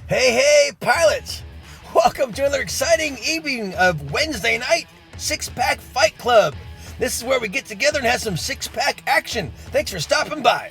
Hey, pilots! Welcome to another exciting evening of Wednesday night Six-Pack Fight Club. This is where we get together and have some six-pack action. Thanks for stopping by.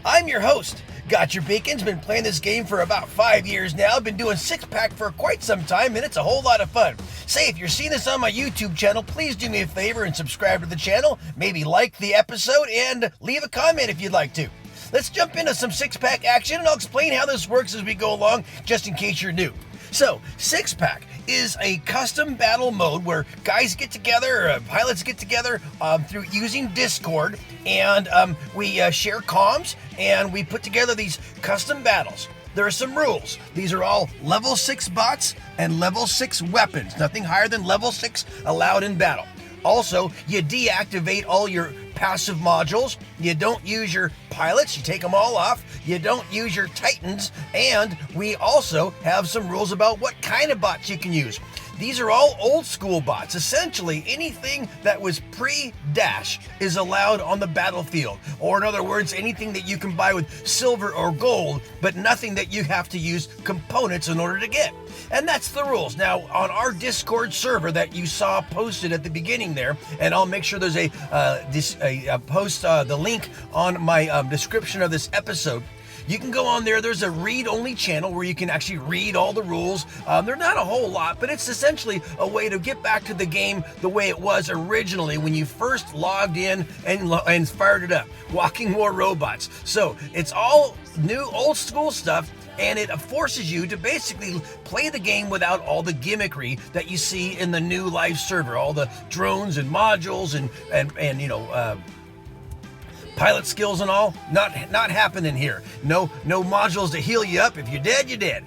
I'm your host, Gotchure. Been playing this game for about 5 years now. Been doing six-pack for quite some time, and it's a whole lot of fun. Say, if you're seeing this on my YouTube channel, please do me a favor and subscribe to the channel. Maybe like the episode and leave a comment if you'd like to. Let's jump into some six-pack action, and I'll explain how this works as we go along, just in case you're new. So, six-pack is a custom battle mode where guys get together, pilots get together through using Discord, and we share comms, and we put together these custom battles. There are some rules. These are all level 6 bots and level 6 weapons. Nothing higher than level 6 allowed in battle. Also, you deactivate all your passive modules. You don't use your pilots. You take them all off. You don't use your titans. And we also have some rules about what kind of bots you can use. These are all old school bots. Essentially, anything that was pre-dash is allowed on the battlefield. Or in other words, anything that you can buy with silver or gold, but nothing that you have to use components in order to get. And that's the rules. Now, on our Discord server that you saw posted at the beginning there, and I'll make sure there's a post, the link on my description of this episode. You can go on there. There's a read-only channel where you can actually read all the rules. They're not a whole lot, but it's essentially a way to get back to the game the way it was originally when you first logged in and fired it up. Walking War Robots. So it's all new, old school stuff, and it forces you to basically play the game without all the gimmickry that you see in the new live server. All the drones and modules and you know, pilot skills and all, not happening here. No modules to heal you up. If you're dead, you're dead.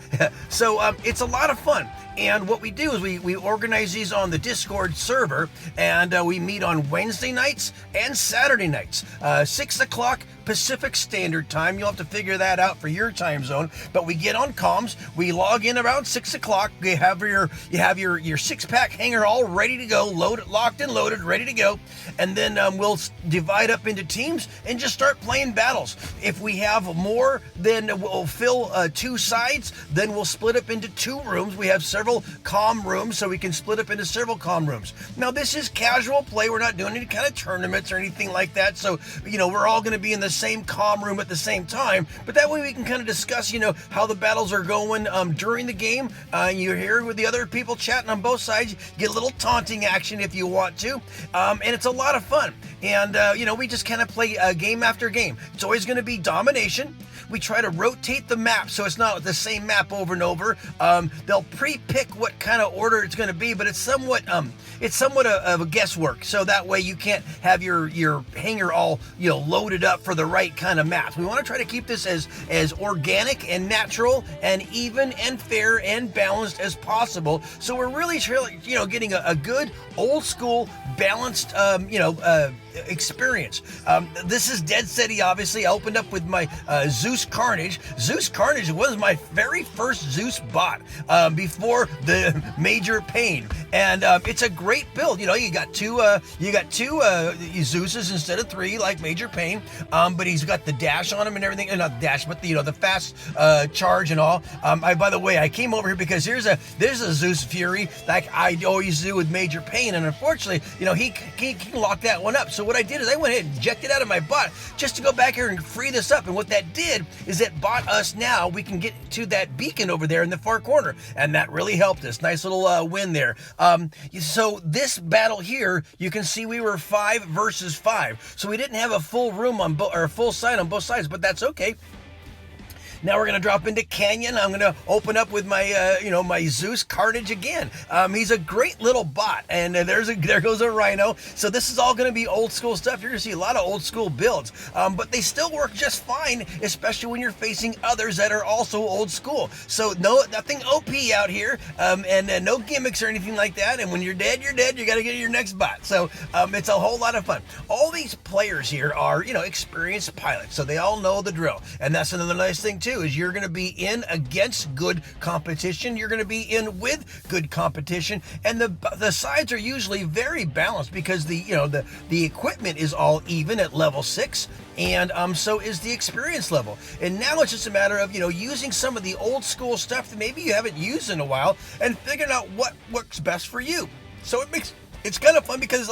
So it's a lot of fun. And what we do is we organize these on the Discord server, and we meet on Wednesday nights and Saturday nights, 6 o'clock Pacific Standard Time. You'll have to figure that out for your time zone. But we get on comms. We log in around 6 o'clock. You have your six-pack hanger all ready to go, locked and loaded, ready to go. And then we'll divide up into teams and just start playing battles. If we have more than we'll fill 2 sides, then we'll split up into 2 rooms. We have several comm rooms, so we can split up into several comm rooms. Now, this is casual play. We're not doing any kind of tournaments or anything like that. So, you know, we're all going to be in the same comm room at the same time, but that way we can kind of discuss, you know, how the battles are going during the game. You're here with the other people chatting on both sides. You get a little taunting action if you want to, and it's a lot of fun. And you know, we just kind of play game after game. It's always going to be domination. We try to rotate the map so it's not the same map over and over. They'll pre-pick what kind of order it's going to be, but it's somewhat of a guesswork. So that way you can't have your hanger all, you know, loaded up for the right kind of maps. We want to try to keep this as organic and natural and even and fair and balanced as possible. So we're really, you know, getting a good old school balanced, experience. This is Dead City, obviously. I opened up with my Zeus Carnage. Zeus Carnage was my very first Zeus bot before the Major Pain, and it's a great build. You know, you got two Zeuses instead of 3 like Major Pain, but he's got the dash on him and everything. Not dash, but the fast charge and all. By the way, I came over here because there's a Zeus Fury like I always do with Major Pain, and unfortunately, you know, he can lock that one up. So what I did is I went ahead and ejected out of my bot just to go back here and free this up. And what that did is it bought us now, we can get to that beacon over there in the far corner. And that really helped us. Nice little win there. So this battle here, you can see we were 5 versus 5. So we didn't have a full room on or a full side on both sides, but that's okay. Now we're going to drop into Canyon. I'm going to open up with my, my Zeus Carnage again. He's a great little bot, and there goes a Rhino. So this is all going to be old school stuff. You're going to see a lot of old school builds, but they still work just fine, especially when you're facing others that are also old school. So nothing OP out here, and no gimmicks or anything like that. And when you're dead, you're dead. You got to get your next bot. So it's a whole lot of fun. All these players here are, experienced pilots, so they all know the drill. And that's another nice thing too. too, is you're going to be in against good competition. You're going to be in with good competition, and the sides are usually very balanced because the equipment is all even at level 6, and so is the experience level. And now it's just a matter of using some of the old school stuff that maybe you haven't used in a while and figuring out what works best for you. So it's kind of fun because,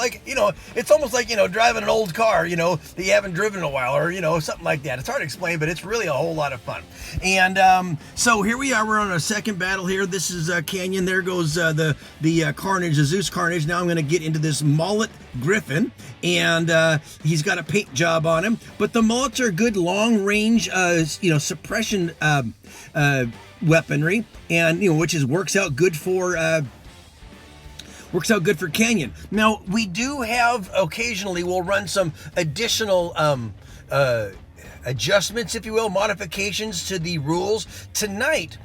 it's almost like, driving an old car, that you haven't driven in a while, or, something like that. It's hard to explain, but it's really a whole lot of fun. And so here we are. We're on our second battle here. This is Canyon. There goes the Carnage, the Zeus Carnage. Now I'm going to get into this mullet Griffin, and he's got a paint job on him. But the mullets are good long-range, suppression weaponry, and, which works out good for... Works out good for Canyon. Now, we do have, occasionally, we'll run some additional adjustments, if you will, modifications to the rules. Tonight,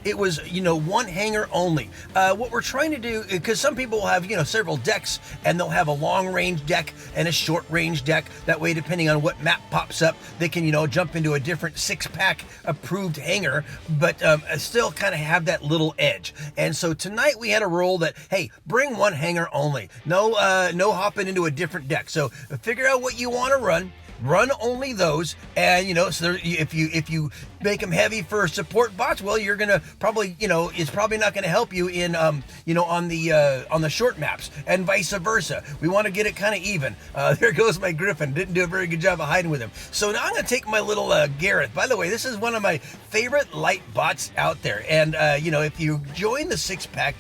it was, one hanger only. What we're trying to do, because some people will have, several decks, and they'll have a long-range deck and a short-range deck. That way, depending on what map pops up, they can, jump into a different 6-pack approved hanger, but still kind of have that little edge. And so tonight, we had a rule that, hey, bring one hanger only. No hopping into a different deck. So figure out what you want to run only those, and so if you make them heavy for support bots, well, you're gonna probably it's probably not gonna help you in on the short maps, and vice versa. We want to get it kind of even. There goes my Griffin. Didn't do a very good job of hiding with him. So now I'm gonna take my little Gareth. By the way, this is one of my favorite light bots out there, and if you join the 6-pack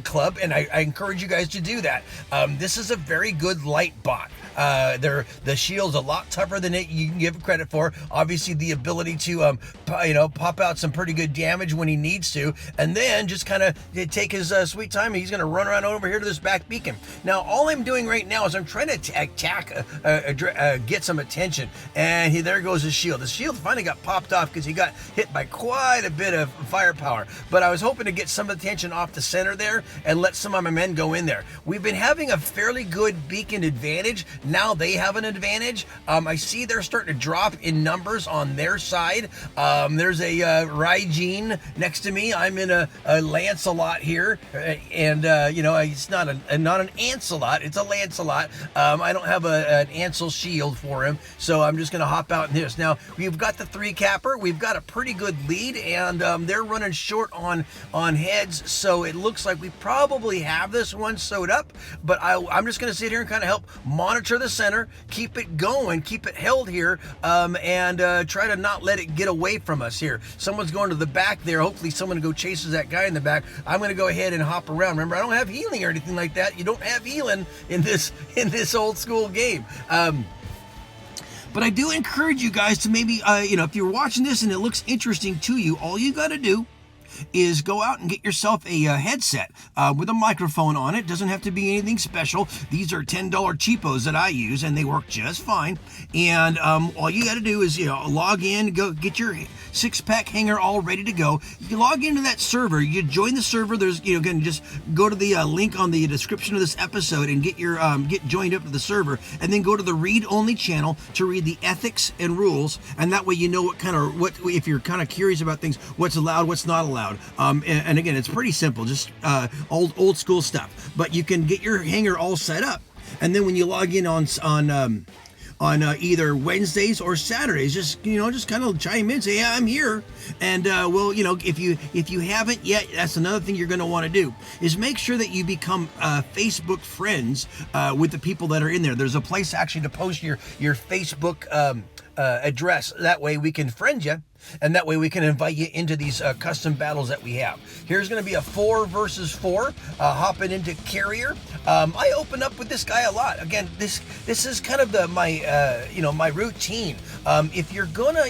club, and I encourage you guys to do that, this is a very good light bot. The shield's a lot tougher than you can give credit for. Obviously, the ability to pop out some pretty good damage when he needs to, and then just kind of take his sweet time. He's going to run around over here to this back beacon. Now, all I'm doing right now is I'm trying to get some attention, and there goes his shield. The shield finally got popped off because he got hit by quite a bit of firepower. But I was hoping to get some attention off the center there and let some of my men go in there. We've been having a fairly good beacon advantage. Now they have an advantage. I see they're starting to drop in numbers on their side. There's a Raijin next to me. I'm in a Lancelot here, and it's not an Ancelot. It's a Lancelot. I don't have an Ansel shield for him, so I'm just going to hop out in this. Now we've got the 3-capper. We've got a pretty good lead, and they're running short on heads, so it looks like we probably have this one sewed up. But I'm just going to sit here and kind of help monitor the center, keep it going, keep it held here, and try to not let it get away from us here. Someone's going to the back there. Hopefully someone go chases that guy in the back. I'm going to go ahead and hop around. Remember, I don't have healing or anything like that. You don't have healing in this old school game. But I do encourage you guys to maybe, if you're watching this and it looks interesting to you, all you got to do is go out and get yourself a headset with a microphone on it. Doesn't have to be anything special. These are $10 cheapos that I use, and they work just fine. And all you got to do is log in, go get your 6-pack hanger all ready to go. You log into that server. You join the server. There's again, just go to the link on the description of this episode and get your get joined up to the server, and then go to the read-only channel to read the ethics and rules, and that way you know what if you're kind of curious about things, what's allowed, what's not allowed. And again, it's pretty simple, just old school stuff. But you can get your hanger all set up, and then when you log in on either Wednesdays or Saturdays, just kind of chime in, say, yeah, I'm here. And if you haven't yet, that's another thing you're going to want to do is make sure that you become Facebook friends with the people that are in there. There's a place actually to post your Facebook address. That way we can friend you, and that way we can invite you into these custom battles that we have. Here's going to be a 4 versus 4, hopping into Carrier. I open up with this guy a lot. Again, this is kind of my routine. If you're gonna,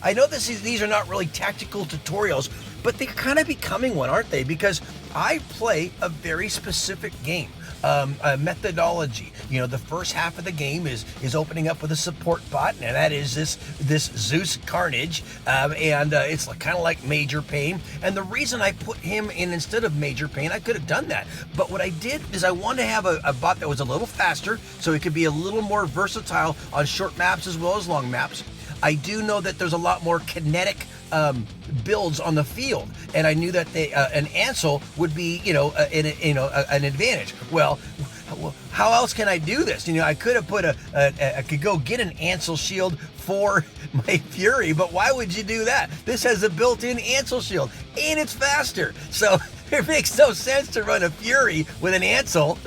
I know these are not really tactical tutorials, but they're kind of becoming one, aren't they? Because I play a very specific game. A methodology. The first half of the game is opening up with a support bot, and that is this Zeus Carnage, and it's kind of like Major Pain. And the reason I put him in instead of Major Pain, I could have done that, but what I did is I wanted to have a bot that was a little faster, so it could be a little more versatile on short maps as well as long maps. I do know that there's a lot more kinetic builds on the field, and I knew that an Ansel would be, an advantage. Well, how else can I do this? I could have put I could go get an Ansel shield for my Fury, but why would you do that? This has a built-in Ansel shield, and it's faster. So it makes no sense to run a Fury with an Ansel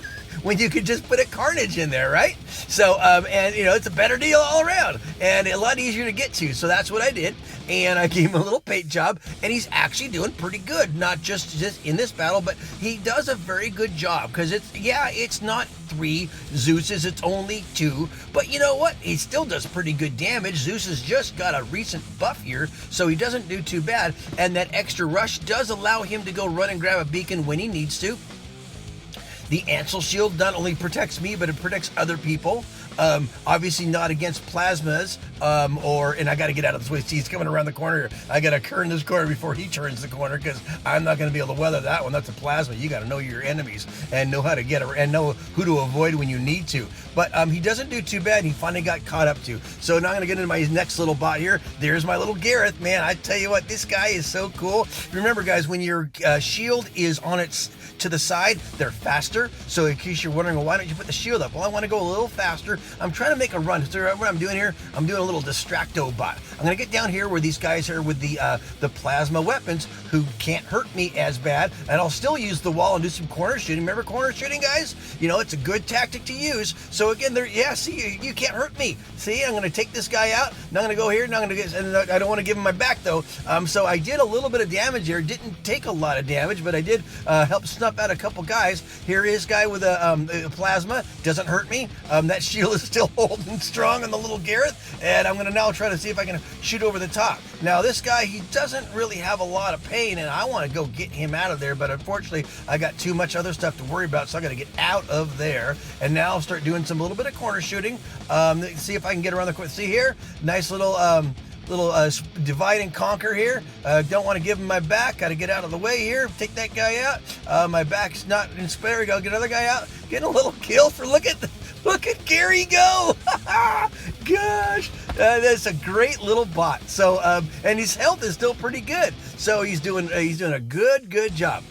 when you could just put a Carnage in there, right? So, it's a better deal all around and a lot easier to get to. So that's what I did. And I gave him a little paint job, and he's actually doing pretty good. Not just in this battle, but he does a very good job, because it's not 3 Zeuses, it's only 2. But you know what? He still does pretty good damage. Zeus has just got a recent buff here, so he doesn't do too bad. And that extra rush does allow him to go run and grab a beacon when he needs to. The Ansel shield not only protects me, but it protects other people. Obviously not against plasmas, and I got to get out of this way. See, he's coming around the corner. I got to turn this corner before he turns the corner, because I'm not going to be able to weather that one. That's a plasma. You got to know your enemies and know how to get around, and know who to avoid when you need to. But he doesn't do too bad. He finally got caught up to. So now I'm going to get into my next little bot here. There's my little Gareth. Man, I tell you what, this guy is so cool. Remember, guys, when your shield is on its to the side, they're faster. So in case you're wondering, well, why don't you put the shield up? Well, I want to go a little faster. I'm trying to make a run. So what I'm doing here, I'm doing a little distracto bot. I'm going to get down here where these guys are with the plasma weapons, who can't hurt me as bad, and I'll still use the wall and do some corner shooting. Remember corner shooting, guys? It's a good tactic to use. So again, see, you can't hurt me. See, I'm going to take this guy out. Now I'm going to go here. Now I'm going to and I don't want to give him my back though. So I did a little bit of damage here. Didn't take a lot of damage, but I did help snuff out a couple guys. Here is guy with a plasma. Doesn't hurt me. That shield is still holding strong on the little Gareth, and I'm going to now try to see if I can shoot over the top. Now this guy, he doesn't really have a lot of pain, and I want to go get him out of there, but unfortunately I got too much other stuff to worry about, so I got to get out of there. And now I'll start doing some little bit of corner shooting. See if I can get around the corner. See here, nice little divide and conquer here. Don't want to give him my back. Got to get out of the way here. Take that guy out. My back's not in spare. Go get another guy out. Getting a little kill for look at Gary go. Gosh, that's a great little bot. So and his health is still pretty good. So he's doing a good job.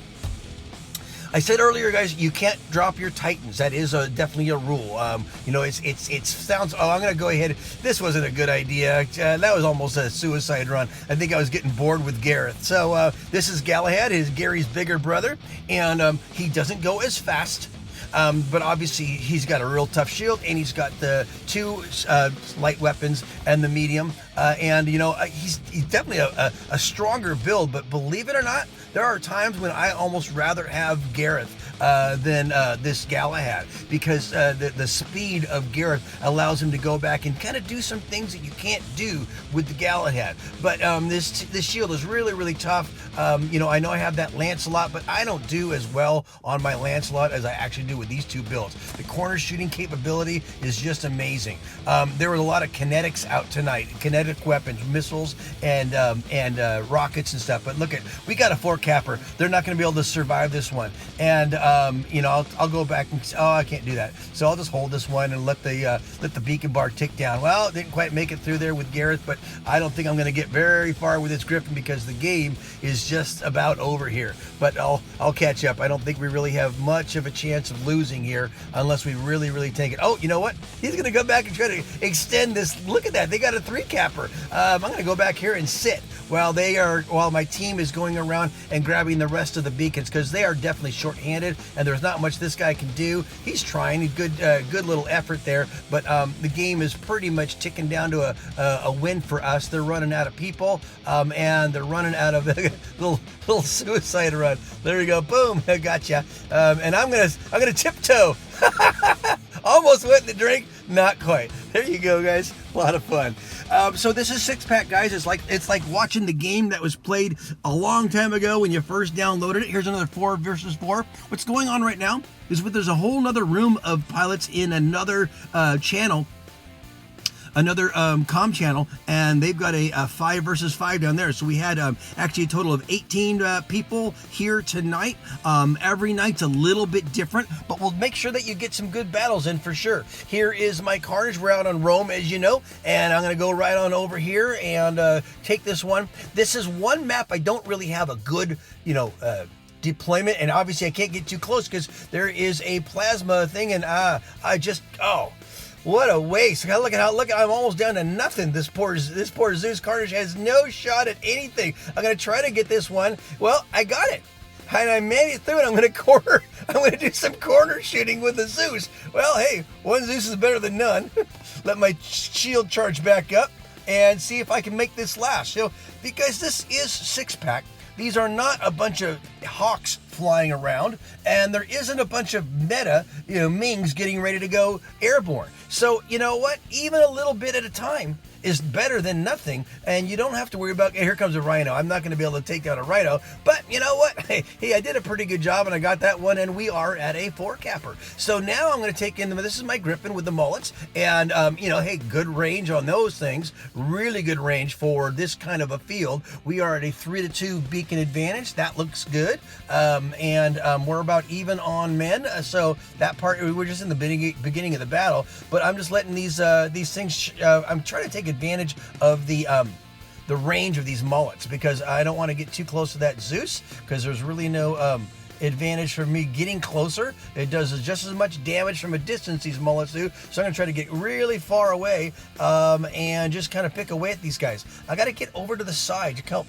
I said earlier, guys, you can't drop your Titans. That is definitely a rule. It sounds. Oh, I'm gonna go ahead. This wasn't a good idea. That was almost a suicide run. I think I was getting bored with Gareth. So this is Galahad, Gary's bigger brother, and he doesn't go as fast. But obviously he's got a real tough shield, and he's got the 2 light weapons and the medium. He's definitely a stronger build. But believe it or not, there are times when I almost rather have Gareth than this Galahad, because the speed of Gareth allows him to go back and kind of do some things that you can't do with the Galahad. But this shield is really, really tough. I know I have that Lancelot, but I don't do as well on my Lancelot as I actually do with these 2 builds. The corner shooting capability is just amazing. There was a lot of kinetics out tonight, kinetic weapons, missiles, and rockets and stuff. But look we got a 4-capper. They're not going to be able to survive this one. And I'll go back and I can't do that. So I'll just hold this one and let the beacon bar tick down. Well, it didn't quite make it through there with Gareth, but I don't think I'm going to get very far with this Griffin, because the game is just about over here. But I'll catch up. I don't think we really have much of a chance of losing here unless we really, really take it. Oh, you know what? He's going to go back and try to extend this. Look at that. They got a 3-capper. I'm going to go back here and sit while my team is going around and grabbing the rest of the beacons, because they are definitely short-handed, and there's not much this guy can do. He's trying. Good little effort there, but the game is pretty much ticking down to a win for us. They're running out of people, and they're running out of little suicide run. There we go. Boom. I gotcha. And I'm gonna tiptoe. Almost went in the drink. Not quite. There you go, guys. A lot of fun. So this is 6-pack, guys. It's like watching the game that was played a long time ago when you first downloaded it. Here's another 4 versus 4. What's going on right now is there's a whole nother room of pilots in another channel. another comm channel, and they've got a 5 versus 5 down there. So we had actually a total of 18 people here tonight. Every night's a little bit different, but we'll make sure that you get some good battles in for sure. Here is my Carnage. We're out on Rome, as you know, and I'm going to go right on over here and take this one. This is one map I don't really have a good, deployment, and obviously I can't get too close because there is a plasma thing, and what a waste. Look at I'm almost down to nothing. This poor Zeus Carnage has no shot at anything. I'm gonna try to get this one. Well, I got it. And I made it through it. I'm gonna do some corner shooting with the Zeus. Well, hey, one Zeus is better than none. Let my shield charge back up and see if I can make this last. Because this is 6-pack. These are not a bunch of hawks flying around, and there isn't a bunch of meta, Mings getting ready to go airborne. So, you know what? Even a little bit at a time is better than nothing, and you don't have to worry about, here comes a rhino. I'm not going to be able to take down a rhino, but you know what? Hey, I did a pretty good job, and I got that one, and we are at a 4-capper. So now I'm going to take in, this is my Griffin with the mullets, and, hey, good range on those things. Really good range for this kind of a field. We are at a 3-2 beacon advantage. That looks good, and we're about even on men, so that part, we're just in the beginning of the battle, but I'm just letting these things, I'm trying to take advantage of the range of these mullets, because I don't want to get too close to that Zeus, because there's really no advantage for me getting closer. It does just as much damage from a distance, these mullets do. So I'm gonna try to get really far away and just kind of pick away at these guys. I got to get over to the side to help.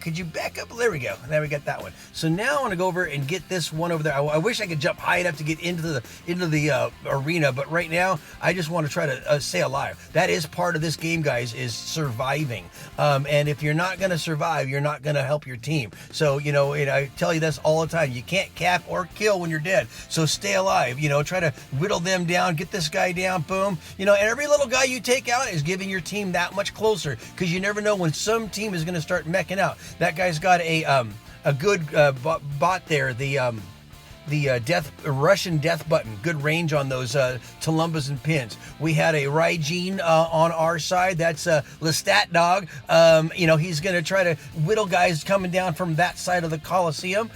Could you back up? There we go. There we got that one. So now I want to go over and get this one over there. I wish I could jump high enough to get into the arena, but right now I just want to try to stay alive. That is part of this game, guys, is surviving. And if you're not going to survive, you're not going to help your team. So, I tell you this all the time. You can't cap or kill when you're dead. So stay alive. Try to whittle them down, get this guy down, boom. And every little guy you take out is giving your team that much closer, because you never know when some team is going to start meching out. That guy's got a good bot there, the Russian death button. Good range on those Tulumbas and pins. We had a Raijin on our side. That's Lestat dog. He's going to try to whittle guys coming down from that side of the Coliseum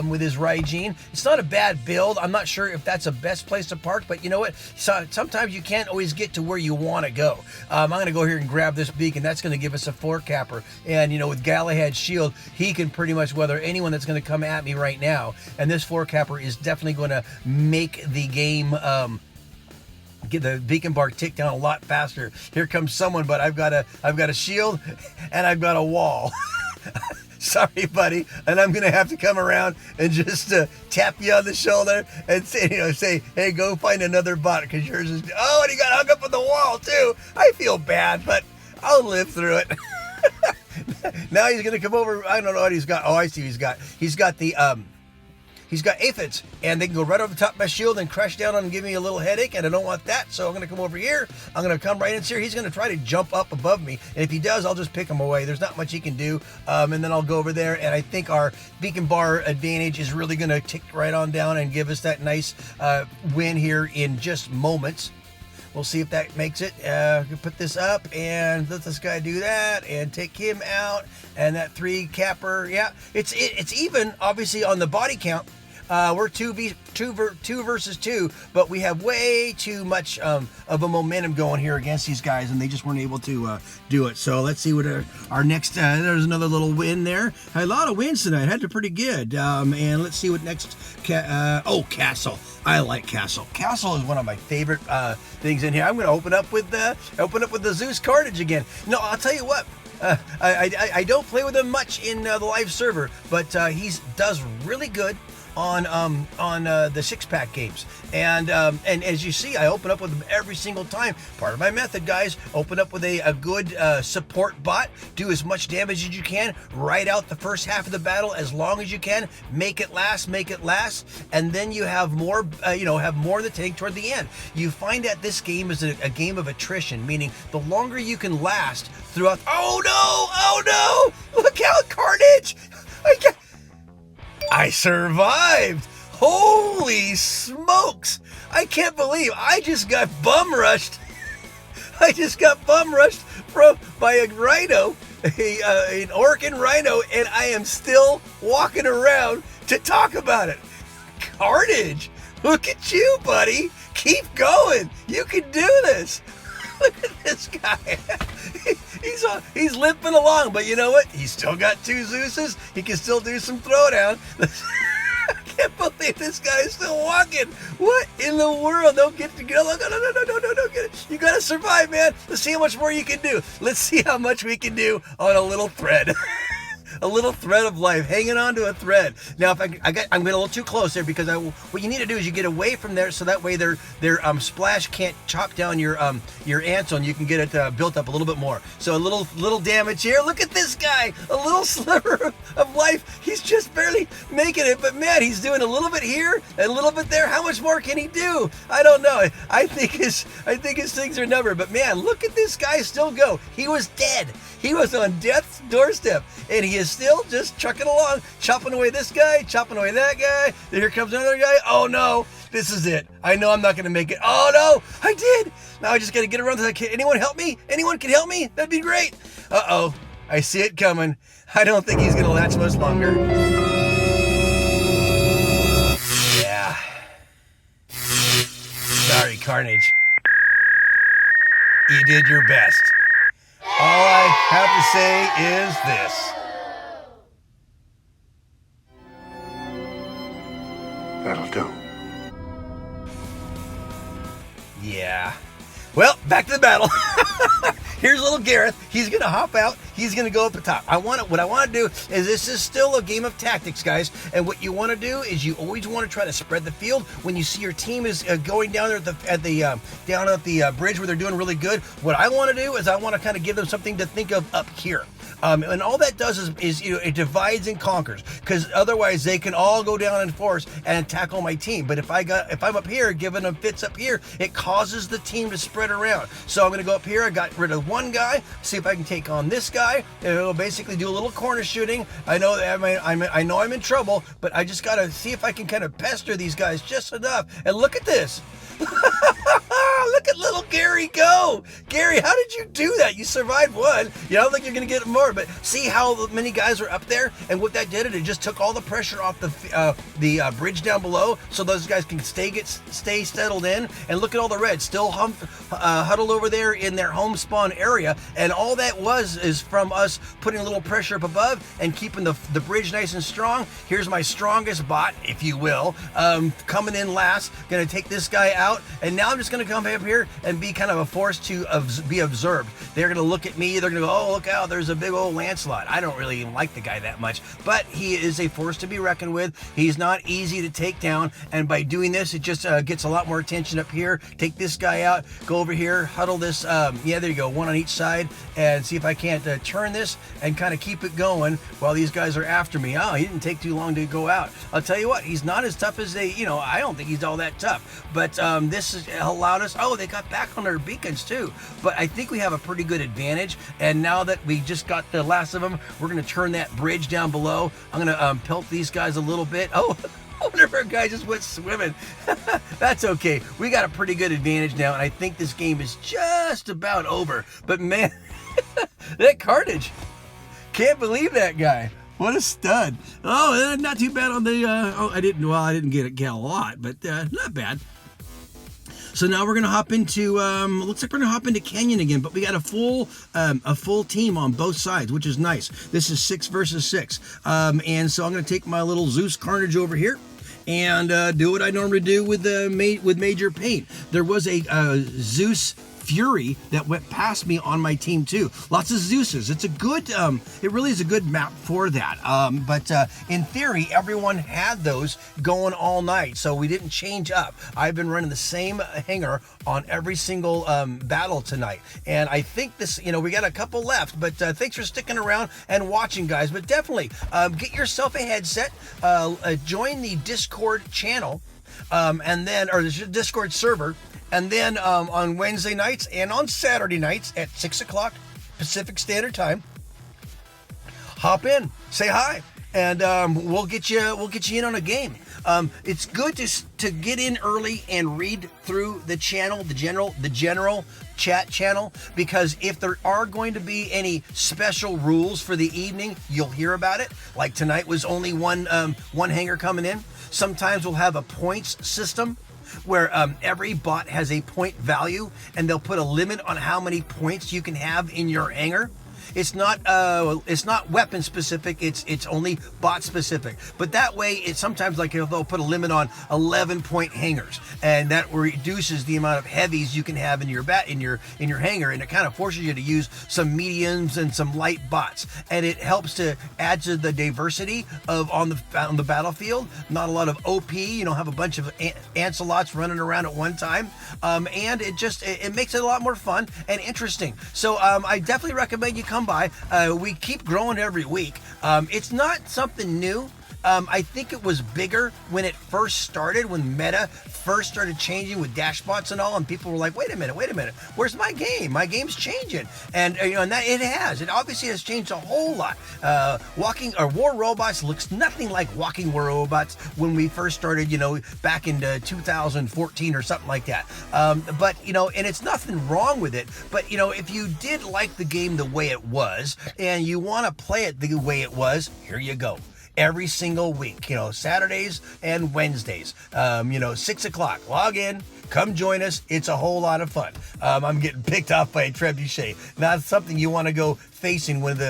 with his Raijin. It's not a bad build. I'm not sure if that's the best place to park, but you know what? Sometimes you can't always get to where you want to go. I'm going to go here and grab this beacon. That's going to give us a 4-capper. And, with Galahad's shield, he can pretty much weather anyone that's going to come at me right now. And this 4-capper is definitely going to make the game get the beacon bar tick down a lot faster. Here comes someone, but I've got a shield and I've got a wall. Sorry, buddy, and I'm gonna have to come around and just tap you on the shoulder and say, hey, go find another bot, because yours is. Oh, and he got hung up on the wall too. I feel bad, but I'll live through it. Now he's gonna come over. I don't know what he's got. Oh, I see. He's got the He's got aphids, and they can go right over the top of my shield and crash down on and give me a little headache, and I don't want that, so I'm going to come over here. I'm going to come right in here. He's going to try to jump up above me, and if he does, I'll just pick him away. There's not much he can do, and then I'll go over there, and I think our beacon bar advantage is really going to tick right on down and give us that nice win here in just moments. We'll see if that makes it. Put this up and let this guy do that and take him out. And that 3-capper, yeah, it's even, obviously, on the body count. We're 2 versus 2, but we have way too much of a momentum going here against these guys, and they just weren't able to do it. So let's see what our next. There's another little win there. A lot of wins tonight. Had to pretty good. And let's see what next. Castle. I like Castle. Castle is one of my favorite things in here. I'm going to open up with the Zeus Carnage again. No, I'll tell you what. I don't play with him much in the live server, but he does really good on the 6-pack games, and as you see, I open up with them every single time. Part of my method, guys. Open up with a good support bot. Do as much damage as you can. Ride out the first half of the battle as long as you can. Make it last, and then you have more. Have more in the tank toward the end. You find that this game is a game of attrition, meaning the longer you can last throughout. Oh no! Look out, Carnage! I survived! Holy smokes! I can't believe I just got bum rushed. I just got bum rushed by a rhino, an Orkin rhino, and I am still walking around to talk about it. Carnage! Look at you, buddy. Keep going. You can do this. Look at this guy. He's limping along, but you know what? He's still got 2 Zeuses. He can still do some throwdown. I can't believe this guy is still walking. What in the world? Don't get to go. No. Get it. You gotta survive, man. Let's see how much more you can do. Let's see how much we can do on a little thread. A little thread of life, hanging on to a thread. Now, if I'm getting a little too close there because what you need to do is you get away from there so that way their splash can't chop down your anthill and you can get it built up a little bit more. So a little damage here. Look at this guy, a little sliver of life. He's just barely making it, but man, he's doing a little bit here and a little bit there. How much more can he do? I don't know. I think his things are numbered. But man, look at this guy still go. He was dead. He was on death's doorstep, and he is still just trucking along, chopping away this guy, chopping away that guy. Then here comes another guy. Oh no, this is it. I know I'm not going to make it. Oh no, I did. Now I just got to get around to that. Anyone help me? Anyone can help me? That'd be great. Uh-oh, I see it coming. I don't think he's going to last much longer. Yeah. Sorry, Carnage. You did your best. All I have to say is this. That'll do. Yeah. Well, back to the battle. Here's little Gareth. He's going to hop out. He's going to go up the top. What I want to do is this is still a game of tactics, guys. And what you want to do is you always want to try to spread the field. When you see your team is going down there at the bridge where they're doing really good, what I want to do is I want to kind of give them something to think of up here. And all that does is it divides and conquers, because otherwise they can all go down in force and tackle my team. But if I'm up here giving them fits up here, it causes the team to spread around. So I'm going to go up here. I got rid of one guy, see if I can take on this guy, and it'll basically do a little corner shooting. I know I'm in trouble, but I just got to see if I can kind of pester these guys just enough. And look at this. Look at little Gary go. Gary, how did you do that? You survived one. You don't think you're going to get more, but see how many guys are up there? And what that did, it just took all the pressure off the bridge down below, so those guys can stay settled in. And look at all the reds still huddled over there in their home spawn area. And all that is from us putting a little pressure up above and keeping the bridge nice and strong. Here's my strongest bot, if you will, coming in last. Going to take this guy out, and now I'm just going to come up here and be kind of a force to be observed. They're going to look at me. They're going to go, oh, look out, there's a big old Lancelot. I don't really even like the guy that much, but he is a force to be reckoned with. He's not easy to take down, and by doing this, it just gets a lot more attention up here. Take this guy out, go over here, huddle this, yeah, there you go, one on each side, and see if I can't turn this and kind of keep it going while these guys are after me. Oh, he didn't take too long to go out. I'll tell you what, he's not as tough as I don't think he's all that tough, but this has allowed us, they got back on their beacons too, but I think we have a pretty good advantage. And now that we just got the last of them, we're going to turn that bridge down below. I'm going to pelt these guys a little bit. Oh, one of our guys just went swimming. That's okay. We got a pretty good advantage now, and I think this game is just about over. But man, that Carnage, can't believe that guy. What a stud. Oh, not too bad on the, I didn't get a lot, but not bad. So now we're gonna hop into looks like we're gonna hop into Canyon again, but we got a full team on both sides, which is nice. This is 6 versus 6, and so I'm gonna take my little Zeus Carnage over here and do what I normally do with Major Paint. There was a Zeus Fury that went past me on my team too. Lots of Zeuses. It's a good, it really is a good map for that. But in theory, everyone had those going all night, so we didn't change up. I've been running the same hanger on every single battle tonight, and I think this, we got a couple left. But thanks for sticking around and watching, guys. But definitely get yourself a headset, join the Discord channel, and then or the Discord server. And then on Wednesday nights and on Saturday nights at 6 o'clock Pacific Standard Time, hop in, say hi, and we'll get you in on a game. It's good to get in early and read through the channel, the general chat channel, because if there are going to be any special rules for the evening, you'll hear about it. Like tonight was only one hanger coming in. Sometimes we'll have a points system where every bot has a point value, and they'll put a limit on how many points you can have in your hanger. It's not weapon specific. It's only bot specific. But that way, it's sometimes like they'll put a limit on 11-point hangers, and that reduces the amount of heavies you can have in your hanger, and it kind of forces you to use some mediums and some light bots, and it helps to add to the diversity of on the battlefield. Not a lot of OP. You don't have a bunch of Ancelots running around at one time, and it makes it a lot more fun and interesting. So I definitely recommend you come by. We keep growing every week. It's not something new. I think it was bigger when it first started, when meta first started changing with dashbots and all, and people were like, wait a minute, where's my game? My game's changing. And and that it has. It obviously has changed a whole lot. War Robots looks nothing like Walking War Robots when we first started, back in 2014 or something like that. But and it's nothing wrong with it. But if you did like the game the way it was, and you want to play it the way it was, here you go. Every single week, Saturdays and Wednesdays, 6 o'clock, log in, come join us. It's a whole lot of fun. I'm getting picked off by a trebuchet. Not something you want to go facing with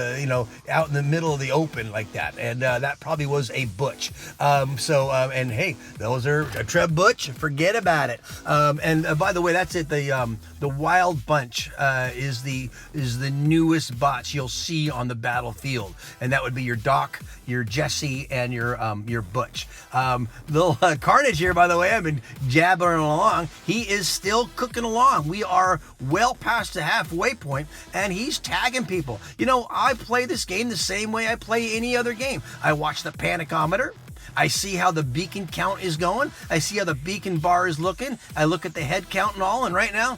out in the middle of the open like that. And that probably was a butch. And hey, those are a treb butch. Forget about it. And by the way, that's it. The Wild Bunch is the newest bots you'll see on the battlefield, and that would be your Doc, your Jesse, and your Butch. Little Carnage here, by the way, I've been jabbering along. He is still cooking along. We are well past the halfway point, and he's tagging people. I play this game the same way I play any other game. I watch the panicometer. I see how the beacon count is going. I see how the beacon bar is looking. I look at the head count and all, and right now,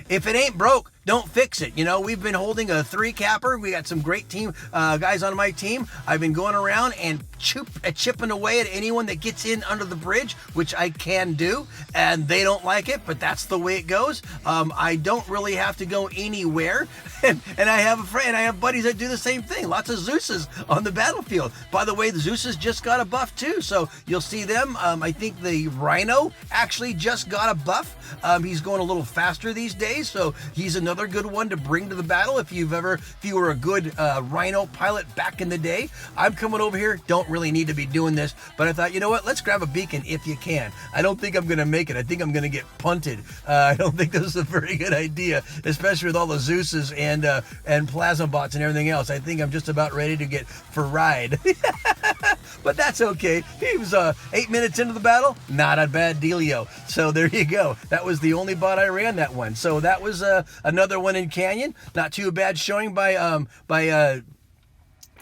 if it ain't broke, don't fix it. We've been holding a 3-capper. We got some great team guys on my team. I've been going around and chipping away at anyone that gets in under the bridge, which I can do, and they don't like it, but that's the way it goes. I don't really have to go anywhere, and I have buddies that do the same thing. Lots of Zeuses on the battlefield. By the way, the Zeuses just got a buff too, so you'll see them. I think the Rhino actually just got a buff. He's going a little faster these days, so he's another good one to bring to the battle if you were a good Rhino pilot back in the day. I'm coming over here, don't really need to be doing this, but I thought, let's grab a beacon if you can. I don't think I'm going to make it. I think I'm going to get punted. I don't think this is a very good idea, especially with all the Zeuses and plasma bots and everything else. I think I'm just about ready to get fried. But that's okay. He was 8 minutes into the battle, not a bad dealio. So there you go. That was the only bot I ran that one. So that was another one in Canyon. Not too bad showing by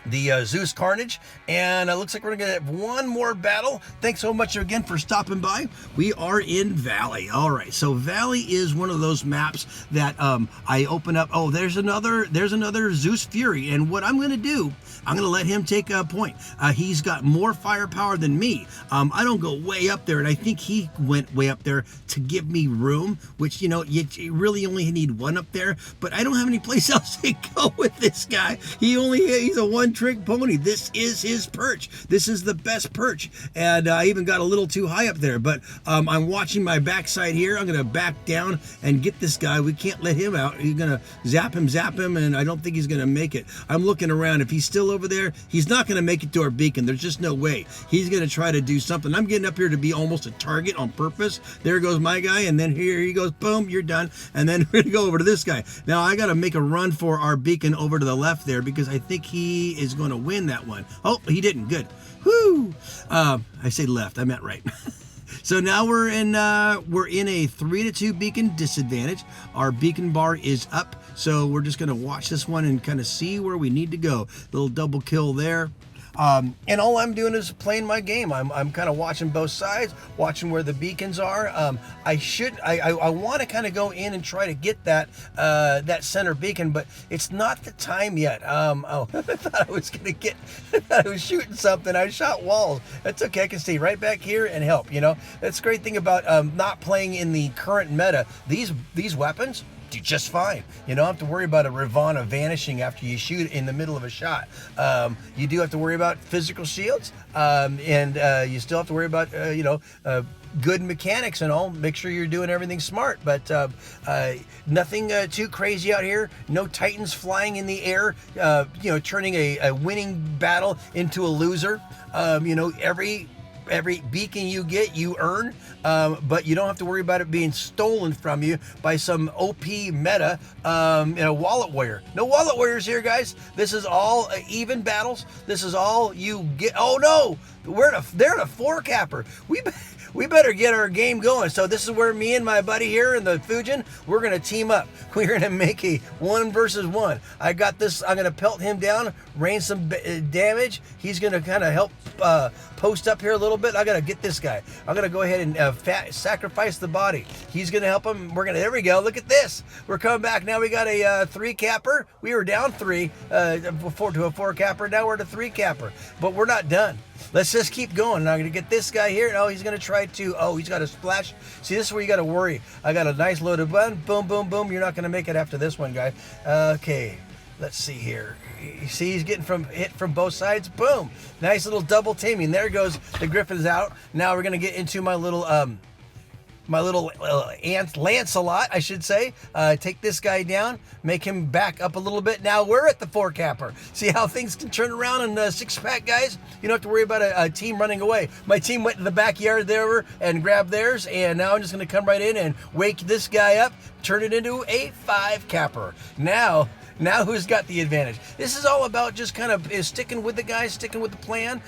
the Zeus Carnage, and it looks like we're gonna have one more battle. Thanks so much again for stopping by. We are in Valley. All right, so Valley is one of those maps that I open up. Oh, there's another Zeus Fury, and what I'm gonna do, I'm gonna let him take a point. He's got more firepower than me. I don't go way up there, and I think he went way up there to give me room, which you really only need one up there, but I don't have any place else to go with this guy. He's a one-trick pony. This is his perch. This is the best perch, and I even got a little too high up there, but I'm watching my backside here. I'm gonna back down and get this guy. We can't let him out. He's gonna zap him, and I don't think he's gonna make it. I'm looking around. If he's still over there, he's not gonna make it to our beacon. There's just no way. He's gonna try to do something. I'm getting up here to be almost a target on purpose. There goes my guy, and then here he goes. Boom, you're done. And then we're gonna go over to this guy. Now I gotta make a run for our beacon over to the left there, because I think he is going to win that one. Oh, he didn't. Good. Whoo! I say left. I meant right. So now we're in a 3-2 beacon disadvantage. Our beacon bar is up, so we're just going to watch this one and kind of see where we need to go. Little double kill there. And all I'm doing is playing my game. I'm kind of watching both sides, watching where the beacons are. I want to kind of go in and try to get that center beacon, but it's not the time yet. I thought I was gonna get, I thought I was shooting something. I shot walls. That's okay. I can stay right back here and help. You know, that's the great thing about not playing in the current meta. These weapons do just fine. You don't have to worry about a Ravana vanishing after you shoot in the middle of a shot. You do have to worry about physical shields, and you still have to worry about good mechanics and all. Make sure you're doing everything smart, but nothing too crazy out here. No Titans flying in the air, turning a winning battle into a loser. Every beacon you get, you earn, but you don't have to worry about it being stolen from you by some OP meta, wallet warrior. No wallet warriors here, guys. This is all even battles. This is all you get. Oh no, they're in a 4-capper. We better get our game going. So this is where me and my buddy here in the Fujin, we're going to team up. We're going to make a 1 versus 1. I got this. I'm going to pelt him down, rain some damage. He's going to kind of help post up here a little bit. I got to get this guy. I'm going to go ahead and sacrifice the body. He's going to help him. There we go. Look at this. We're coming back. Now we got a 3-capper. We were down 3 before to a 4-capper. Now we're at a 3-capper. But we're not done. Let's just keep going. Now I'm going to get this guy here. Oh, he's going to try to, he's got a splash. See, this is where you got to worry. I got a nice loaded button. Boom, boom, boom. You're not going to make it after this one, guy. Okay, let's see here. You see he's getting hit from both sides. Boom. Nice little double teaming. There goes the Griffin's out. Now we're going to get into my little Lancelot, I should say. Take this guy down, make him back up a little bit. Now we're at the 4-capper. See how things can turn around in 6-pack, guys? You don't have to worry about a team running away. My team went to the backyard there and grabbed theirs, and now I'm just going to come right in and wake this guy up, turn it into a 5-capper. Now who's got the advantage? This is all about just kind of sticking with the guys, sticking with the plan,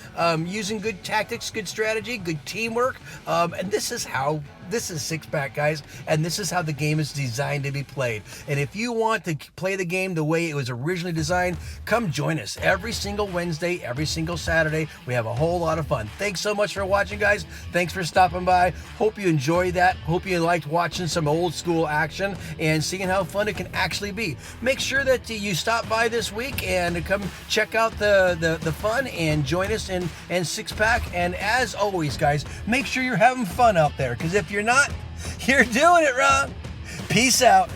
using good tactics, good strategy, good teamwork, and this is 6-pack, guys, and this is how the game is designed to be played. And if you want to play the game the way it was originally designed, come join us every single Wednesday, every single Saturday. We have a whole lot of fun. Thanks so much for watching, guys. Thanks for stopping by. Hope you enjoyed that. Hope you liked watching some old school action and seeing how fun it can actually be. Make sure that you stop by this week and come check out the fun and join us in 6-pack. And as always, guys, make sure you're having fun out there, because if you're not, you're doing it wrong. Peace out.